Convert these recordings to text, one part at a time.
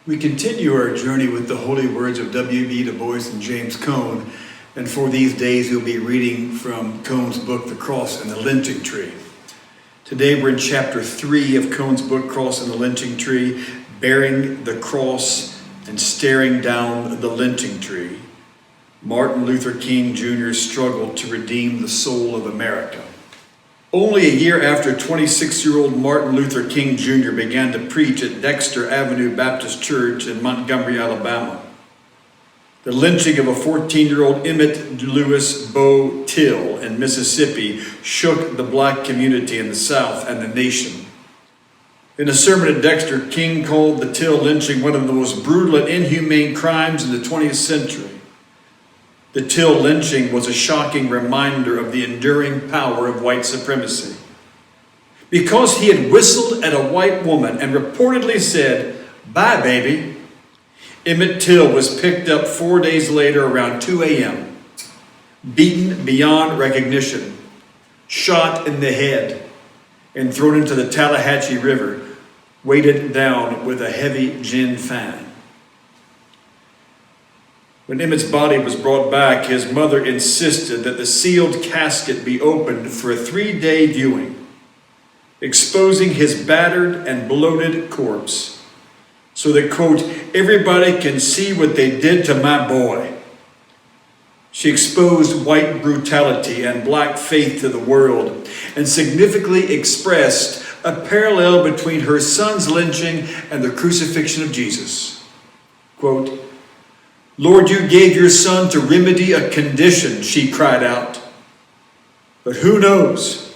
We continue our journey with the holy words of W.E.B, DuBois, and James Cone, and for these days we'll be reading from Cone's book, The Cross and the Lynching Tree. Today we're in chapter 3 of Cone's book, Cross and the Lynching Tree, bearing the cross and staring down the lynching tree. Martin Luther King Jr.'s struggle to redeem the soul of America. Only a year after 26-year-old Martin Luther King Jr. began to preach at Dexter Avenue Baptist Church in Montgomery, Alabama, the lynching of a 14-year-old Emmett Lewis Bo Till in Mississippi shook the black community in the South and the nation. In a sermon at Dexter, King called the Till lynching one of the most brutal and inhumane crimes in the 20th century. The Till lynching was a shocking reminder of the enduring power of white supremacy. Because he had whistled at a white woman and reportedly said, "Bye, baby," Emmett Till was picked up 4 days later around 2 a.m., beaten beyond recognition, shot in the head, and thrown into the Tallahatchie River, weighted down with a heavy gin fan. When Emmett's body was brought back, his mother insisted that the sealed casket be opened for a 3-day viewing, exposing his battered and bloated corpse, so that, quote, "everybody can see what they did to my boy." She exposed white brutality and black faith to the world and significantly expressed a parallel between her son's lynching and the crucifixion of Jesus. Quote, "Lord, you gave your son to remedy a condition," she cried out. "But who knows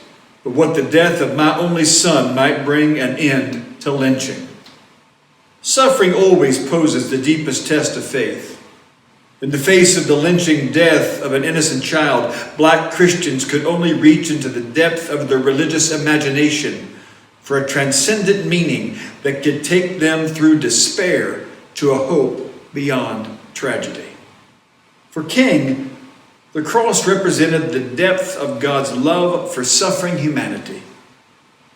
but what the death of my only son might bring an end to lynching." Suffering always poses the deepest test of faith. In the face of the lynching death of an innocent child, black Christians could only reach into the depth of their religious imagination for a transcendent meaning that could take them through despair to a hope beyond tragedy. For King, the cross represented the depth of God's love for suffering humanity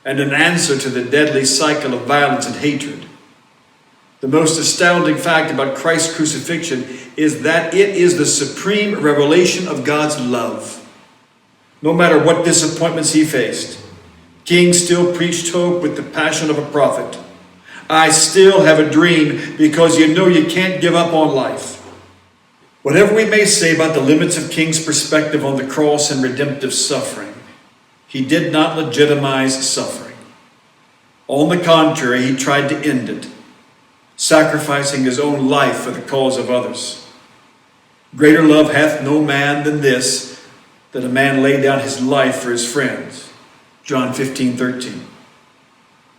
and an answer to the deadly cycle of violence and hatred. The most astounding fact about Christ's crucifixion is that it is the supreme revelation of God's love. No matter what disappointments he faced, King still preached hope with the passion of a prophet. "I still have a dream because you know you can't give up on life." Whatever we may say about the limits of King's perspective on the cross and redemptive suffering, he did not legitimize suffering. On the contrary, he tried to end it, sacrificing his own life for the cause of others. "Greater love hath no man than this, that a man lay down his life for his friends." John 15:13.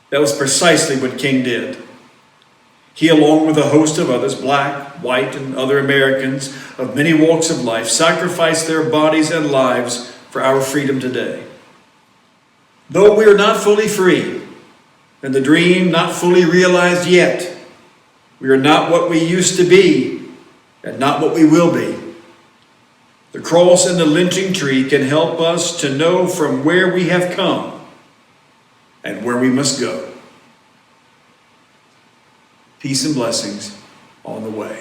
That was precisely what King did. He, along with a host of others, black, white, and other Americans of many walks of life, sacrificed their bodies and lives for our freedom today. Though we are not fully free, and the dream not fully realized yet, we are not what we used to be, and not what we will be. The cross and the lynching tree can help us to know from where we have come and where we must go. Peace and blessings on the way.